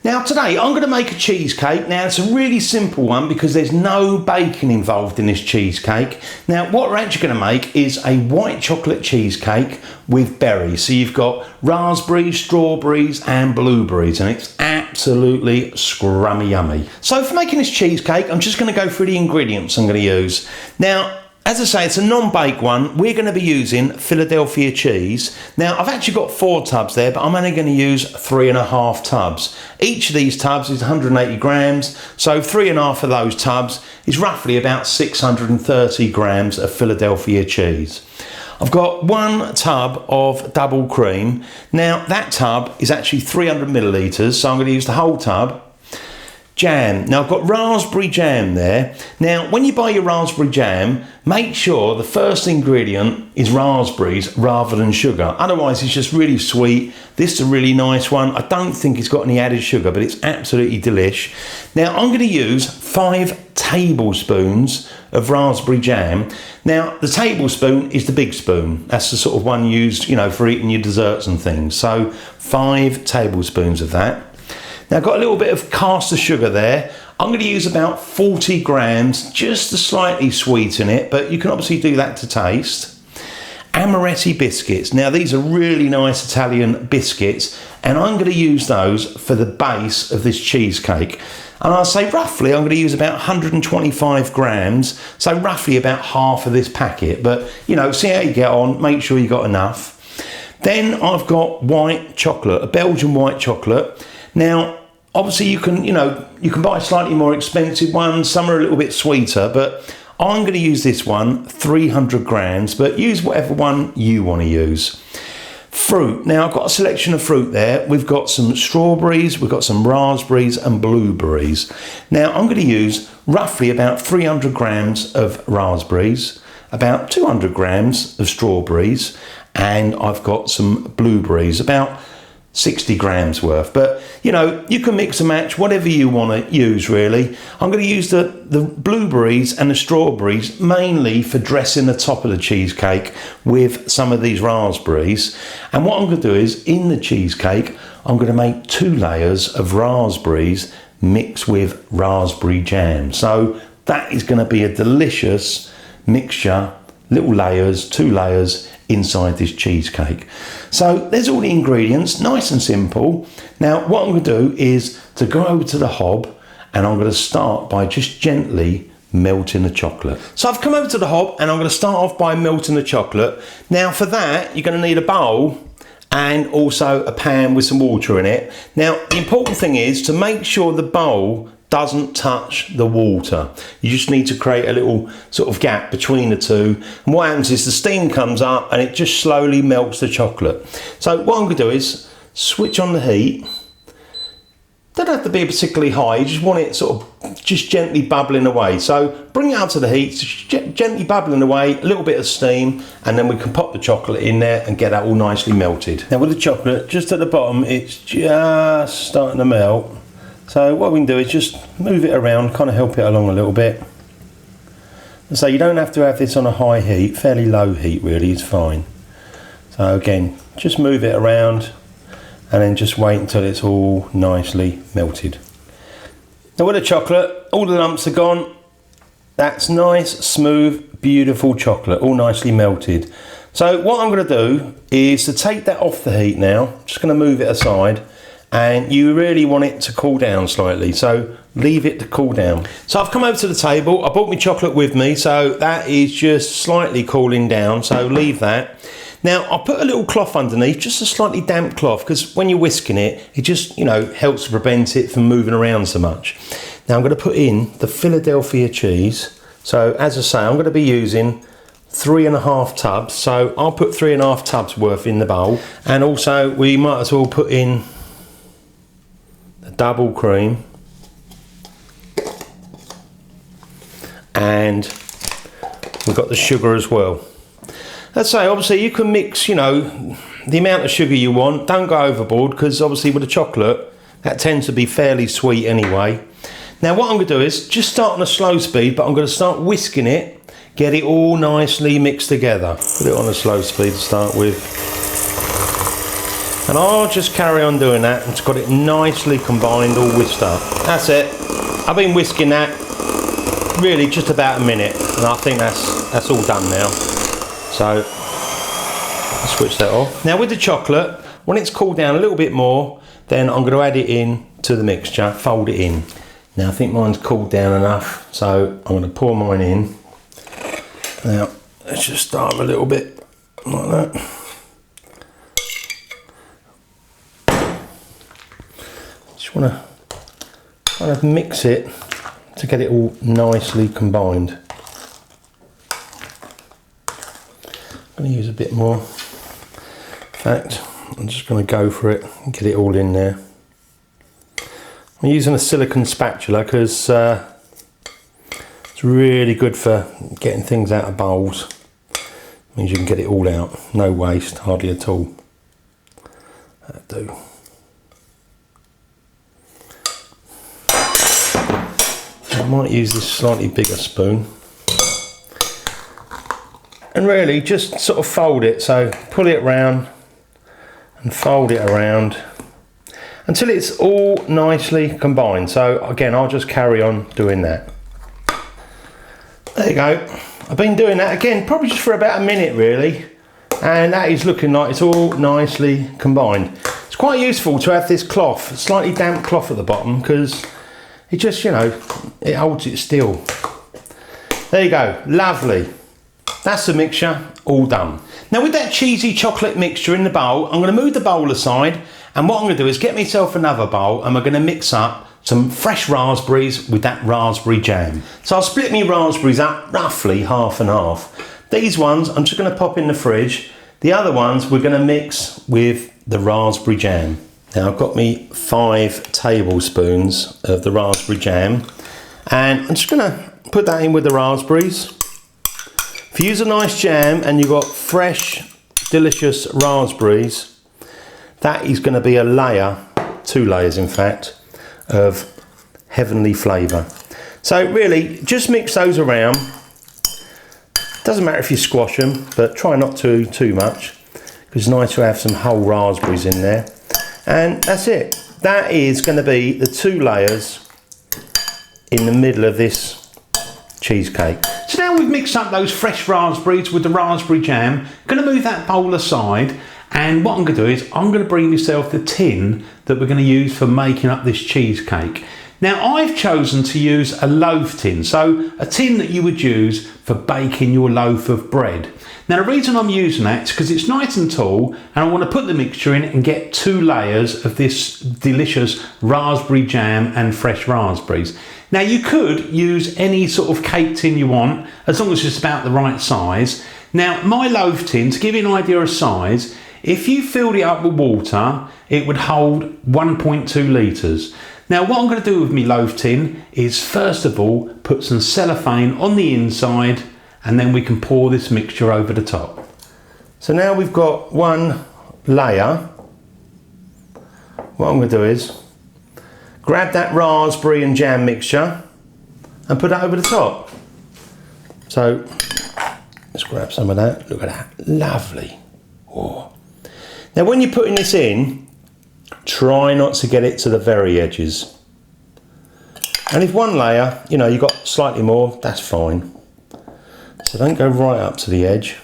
Now today I'm going to make a cheesecake. Now it's a really simple one because there's no baking involved in this cheesecake. Now what we're actually going to make is a white chocolate cheesecake with berries. So you've got raspberries, strawberries and blueberries, and it's absolutely scrummy yummy. So for making this cheesecake, I'm just going to go through the ingredients I'm going to use. Now, as I say, it's a non-bake one. We're going to be using Philadelphia cheese. Now, I've actually got 4 tubs there, but I'm only going to use 3.5 tubs. Each of these tubs is 180 grams, so 3.5 of those tubs is roughly about 630 grams of Philadelphia cheese. I've got 1 tub of double cream. Now, that tub is actually 300 millilitres, so I'm going to use the whole tub. Jam. Now I've got raspberry jam there. Now when you buy your raspberry jam, make sure the first ingredient is raspberries rather than sugar. Otherwise it's just really sweet. This is a really nice one. I don't think it's got any added sugar, but it's absolutely delish. Now I'm going to use 5 tablespoons of raspberry jam. Now the tablespoon is the big spoon. That's the sort of one used, for eating your desserts and things. So 5 tablespoons of that. Now I've got a little bit of caster sugar there. I'm going to use about 40 grams just to slightly sweeten it, but you can obviously do that to taste. Amoretti biscuits. Now these are really nice Italian biscuits, and I'm going to use those for the base of this cheesecake. And I'll say roughly I'm going to use about 125 grams, so roughly about half of this packet. But see how you get on, make sure you got enough. Then I've got white chocolate, a Belgian white chocolate. Now, obviously you can buy slightly more expensive ones, some are a little bit sweeter, but I'm going to use this one, 300 grams, but use whatever one you want to use. Fruit. Now I've got a selection of fruit there. We've got some strawberries, we've got some raspberries and blueberries. Now I'm going to use roughly about 300 grams of raspberries, about 200 grams of strawberries, and I've got some blueberries, about 60 grams worth. But you can mix and match whatever you want to use really. I'm going to use the blueberries and the strawberries mainly for dressing the top of the cheesecake with some of these raspberries. And what I'm going to do is in the cheesecake I'm going to make 2 layers of raspberries mixed with raspberry jam. So that is going to be a delicious mixture, little layers, 2 layers inside this cheesecake. So there's all the ingredients, nice and simple. Now what I'm going to do is to go over to the hob, and I'm going to start by just gently melting the chocolate. So I've come over to the hob and I'm going to start off by melting the chocolate. Now for that you're going to need a bowl and also a pan with some water in it. Now the important thing is to make sure the bowl doesn't touch the water. You just need to create a little sort of gap between the two, and what happens is the steam comes up and it just slowly melts the chocolate. So what I'm going to do is switch on the heat. Don't have to be particularly high, you just want it sort of just gently bubbling away. So bring it up to the heat, gently bubbling away, a little bit of steam, and then we can pop the chocolate in there and get that all nicely melted. Now with the chocolate just at the bottom, it's just starting to melt. So what we can do is just move it around, kind of help it along a little bit. And so you don't have to have this on a high heat, fairly low heat really is fine. So again, just move it around and then just wait until it's all nicely melted. Now with the chocolate, all the lumps are gone. That's nice, smooth, beautiful chocolate, all nicely melted. So what I'm going to do is to take that off the heat now, just going to move it aside. And you really want it to cool down slightly, so leave it to cool down. So I've come over to the table, I brought my chocolate with me, so that is just slightly cooling down, so leave that. Now I'll put a little cloth underneath, just a slightly damp cloth, because when you're whisking it, it just helps to prevent it from moving around so much. Now I'm going to put in the Philadelphia cheese. So as I say, I'm going to be using 3.5 tubs, so I'll put 3.5 tubs worth in the bowl. And also we might as well put in double cream, and we've got the sugar as well. Let's say obviously you can mix the amount of sugar you want, don't go overboard, because obviously with the chocolate that tends to be fairly sweet anyway. Now what I'm going to do is just start on a slow speed, but I'm going to start whisking it, get it all nicely mixed together. Put it on a slow speed to start with. And I'll just carry on doing that. It's got it nicely combined, all whisked up. That's it. I've been whisking that really just about a minute, and I think that's all done now. So I'll switch that off. Now with the chocolate, when it's cooled down a little bit more, then I'm going to add it in to the mixture, fold it in. Now I think mine's cooled down enough, so I'm going to pour mine in. Now let's just start a little bit like that. Just want to kind of mix it to get it all nicely combined. I'm going to use a bit more. In fact, I'm just going to go for it and get it all in there. I'm using a silicone spatula because it's really good for getting things out of bowls. Means you can get it all out, no waste, hardly at all. That'll do. I might use this slightly bigger spoon. And really just sort of fold it, so pull it round and fold it around until it's all nicely combined. So again, I'll just carry on doing that. There you go. I've been doing that again, probably just for about a minute really, and that is looking like it's all nicely combined. It's quite useful to have this cloth, a slightly damp cloth at the bottom, because it just, you know, it holds it still. There you go, lovely. That's the mixture all done. Now with that cheesy chocolate mixture in the bowl, I'm going to move the bowl aside, and what I'm going to do is get myself another bowl, and we're going to mix up some fresh raspberries with that raspberry jam. So I'll split my raspberries up roughly half and half. These ones I'm just going to pop in the fridge. The other ones we're going to mix with the raspberry jam. Now I've got me 5 tablespoons of the raspberry jam, and I'm just going to put that in with the raspberries. If you use a nice jam and you've got fresh, delicious raspberries, that is going to be a layer, 2 layers in fact, of heavenly flavour. So really, just mix those around. Doesn't matter if you squash them, but try not to too much, because it's nice to have some whole raspberries in there. And that's it. That is going to be the 2 layers in the middle of this cheesecake. So now we've mixed up those fresh raspberries with the raspberry jam, going to move that bowl aside, and what I'm going to do is I'm going to bring myself the tin that we're going to use for making up this cheesecake. Now I've chosen to use a loaf tin, so a tin that you would use for baking your loaf of bread. Now the reason I'm using that is because it's nice and tall, and I want to put the mixture in and get 2 layers of this delicious raspberry jam and fresh raspberries. Now you could use any sort of cake tin you want, as long as it's about the right size. Now my loaf tin, to give you an idea of size, if you filled it up with water, it would hold 1.2 litres. Now what I'm going to do with my loaf tin is first of all put some cellophane on the inside, and then we can pour this mixture over the top. So now we've got 1 layer. What I'm going to do is grab that raspberry and jam mixture and put that over the top. So let's grab some of that. Look at that, lovely. Oh. Now when you're putting this in, try not to get it to the very edges. And if 1 layer, you know, you've got slightly more, that's fine. So don't go right up to the edge.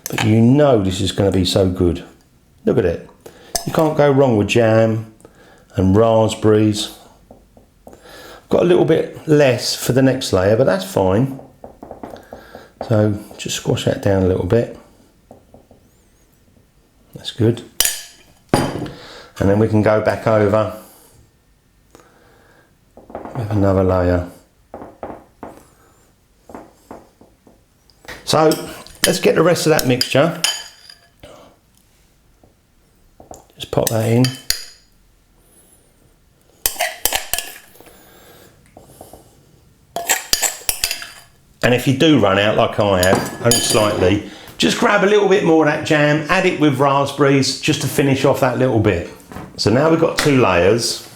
But you know this is going to be so good. Look at it. You can't go wrong with jam and raspberries. Got a little bit less for the next layer, but that's fine. So just squash that down a little bit. That's good. And then we can go back over with another layer. So let's get the rest of that mixture. Just pop that in. And if you do run out, like I have, only slightly, just grab a little bit more of that jam, add it with raspberries, just to finish off that little bit. So now we've got 2 layers.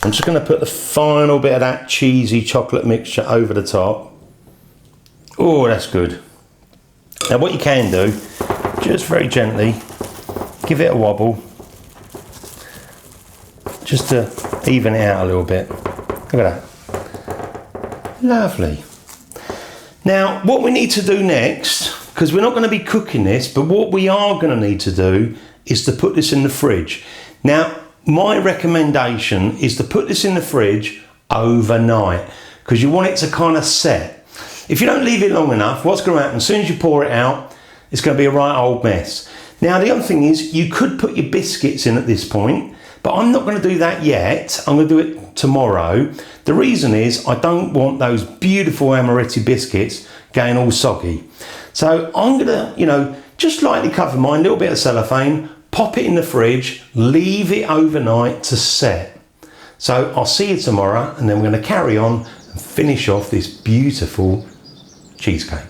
I'm just going to put the final bit of that cheesy chocolate mixture over the top. Oh, that's good. Now what you can do, just very gently, give it a wobble, just to even it out a little bit. Look at that. Lovely. Now, what we need to do next, because we're not going to be cooking this, but what we are going to need to do is to put this in the fridge. Now, my recommendation is to put this in the fridge overnight, because you want it to kind of set. If you don't leave it long enough, what's going to happen, as soon as you pour it out, it's going to be a right old mess. Now, the other thing is, you could put your biscuits in at this point, but I'm not going to do that yet. I'm going to do it tomorrow. The reason is, I don't want those beautiful Amoretti biscuits going all soggy. So I'm going to, just lightly cover mine, a little bit of cellophane, pop it in the fridge, leave it overnight to set. So I'll see you tomorrow, and then we're going to carry on and finish off this beautiful cheesecake.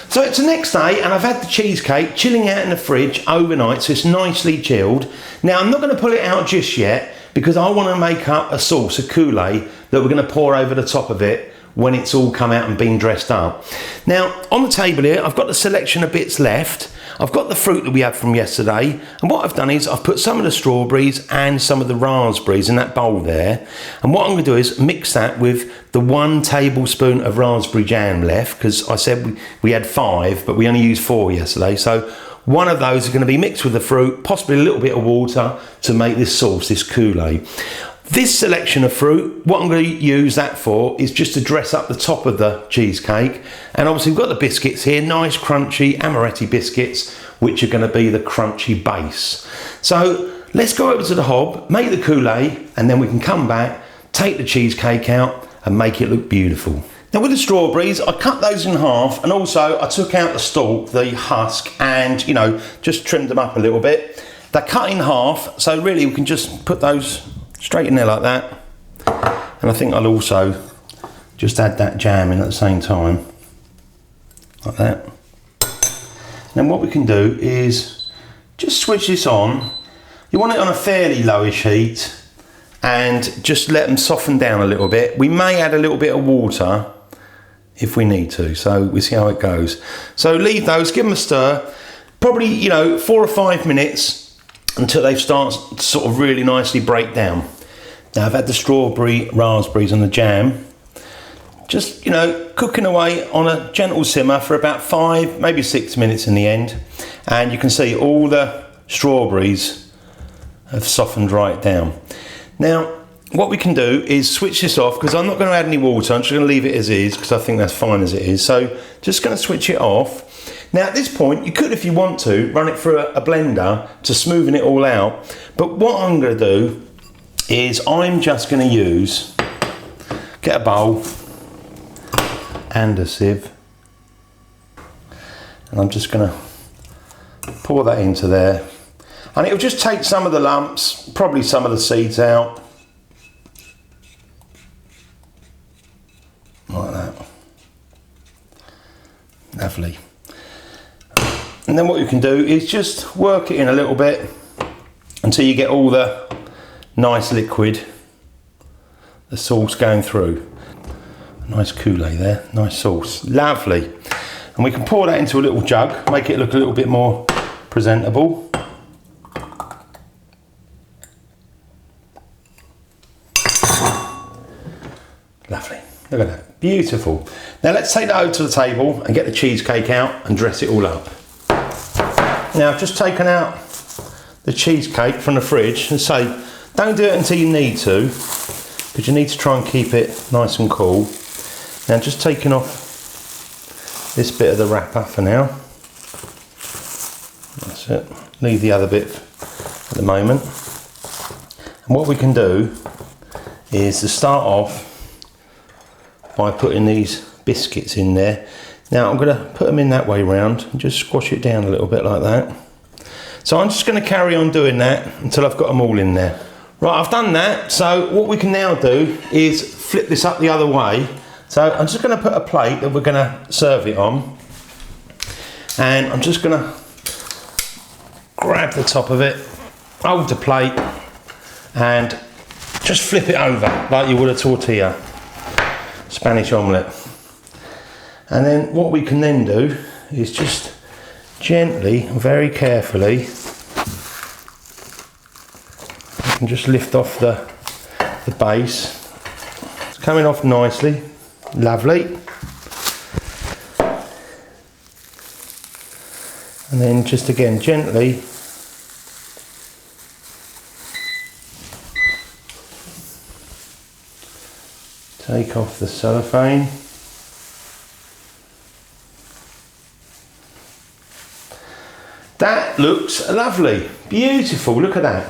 So it's the next day, and I've had the cheesecake chilling out in the fridge overnight, so it's nicely chilled. Now, I'm not going to pull it out just yet, because I want to make up a sauce, a Coulis, that we're going to pour over the top of it when it's all come out and been dressed up. Now, on the table here, I've got the selection of bits left. I've got the fruit that we had from yesterday, and what I've done is I've put some of the strawberries and some of the raspberries in that bowl there, and what I'm going to do is mix that with the 1 tablespoon of raspberry jam left, because I said we had 5, but we only used 4 yesterday, so 1 of those are going to be mixed with the fruit, possibly a little bit of water to make this sauce, this Coulis. This selection of fruit, what I'm going to use that for is just to dress up the top of the cheesecake. And obviously we've got the biscuits here, nice crunchy Amoretti biscuits, which are going to be the crunchy base. So let's go over to the hob, make the Coulis, and then we can come back, take the cheesecake out and make it look beautiful. Now with the strawberries, I cut those in half, and also I took out the stalk, the husk, and just trimmed them up a little bit. They're cut in half, so really we can just put those straight in there like that. And I think I'll also just add that jam in at the same time, like that. And then what we can do is just switch this on. You want it on a fairly lowish heat, and just let them soften down a little bit. We may add a little bit of water if we need to, so we'll see how it goes. So leave those, give them a stir, probably 4 or 5 minutes until they start to sort of really nicely break down. Now I've had the strawberry, raspberries and the jam, just cooking away on a gentle simmer for about 5, maybe 6 minutes in the end, and you can see all the strawberries have softened right down. Now what we can do is switch this off, because I'm not going to add any water, I'm just going to leave it as is, because I think that's fine as it is. So just going to switch it off. Now at this point, you could, if you want to, run it through a blender to smoothen it all out. But what I'm going to do is I'm just going to get a bowl and a sieve. And I'm just going to pour that into there. And it'll just take some of the lumps, probably some of the seeds out. Like that. Lovely. And then what you can do is just work it in a little bit until you get all the nice liquid, the sauce going through. A nice Coulis there, nice sauce, lovely. And we can pour that into a little jug, make it look a little bit more presentable. Lovely, look at that, beautiful. Now let's take that over to the table and get the cheesecake out and dress it all up. Now I've just taken out the cheesecake from the fridge, and say, don't do it until you need to, because you need to try and keep it nice and cool. Now just taking off this bit of the wrapper for now. That's it, leave the other bit at the moment. And what we can do is to start off by putting these biscuits in there. Now I'm going to put them in that way round and just squash it down a little bit like that. So I'm just going to carry on doing that until I've got them all in there. Right, I've done that. So what we can now do is flip this up the other way. So I'm just going to put a plate that we're going to serve it on. And I'm just going to grab the top of it, hold the plate, and just flip it over like you would a tortilla. Spanish omelette. And then what we can then do is just gently and very carefully can just lift off the base. It's coming off nicely, lovely. And then just again gently take off the cellophane. That looks lovely, beautiful, look at that.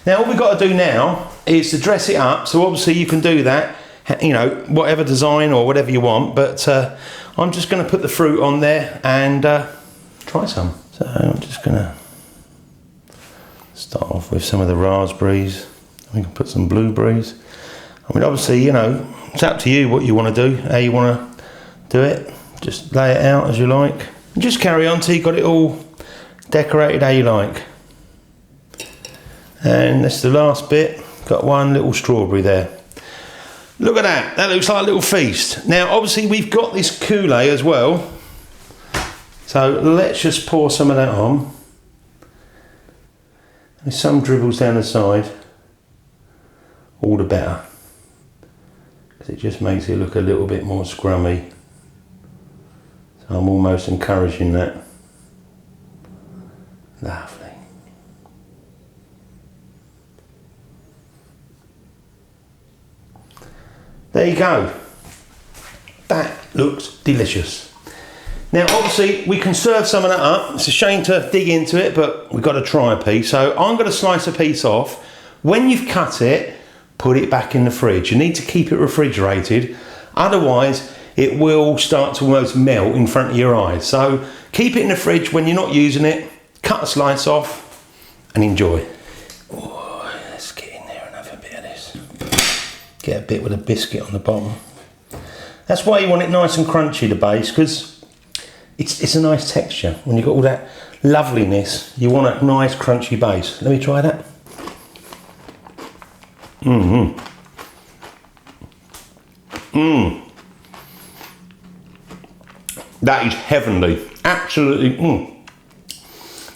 Now all we've got to do now is to dress it up, so obviously you can do that, you know, whatever design or whatever you want, but I'm just going to put the fruit on there and try some. So I'm just going to start off with some of the raspberries. We can put some blueberries. I mean, obviously, you know, it's up to you what you want to do, how you want to do it. Just lay it out as you like. And just carry on till you've got it all decorated how you like. And that's the last bit. Got one little strawberry there. Look at that. That looks like a little feast. Now, obviously, we've got this Coulis as well. So let's just pour some of that on. There's some dribbles down the side. All the better. Because it just makes it look a little bit more scrummy. So I'm almost encouraging that. Lovely. There you go. That looks delicious. Now obviously we can serve some of that up. It's a shame to dig into it, but we've got to try a piece. So I'm going to slice a piece off. When you've cut it, put it back in the fridge. You need to keep it refrigerated, otherwise it will start to almost melt in front of your eyes. So keep it in the fridge when you're not using it, cut a slice off and enjoy. Oh, let's get in there and have a bit of this. Get a bit with a biscuit on the bottom. That's why you want it nice and crunchy, the base, because it's a nice texture. When you've got all that loveliness, you want a nice crunchy base. Let me try that. That is heavenly, absolutely.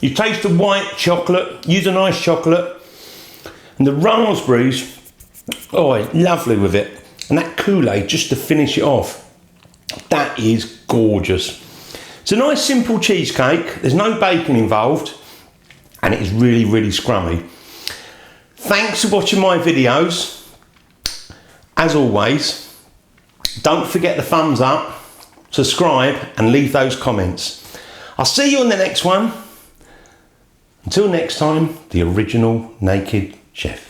You taste the white chocolate, use a nice chocolate, and the raspberries, oh, lovely with it. And that Coulis just to finish it off. That is gorgeous. It's a nice simple cheesecake, there's no bacon involved, and it is really, really scrummy. Thanks for watching my videos. As always, don't forget the thumbs up, subscribe and leave those comments. I'll see you on the next one. Until next time, the original Naked Chef.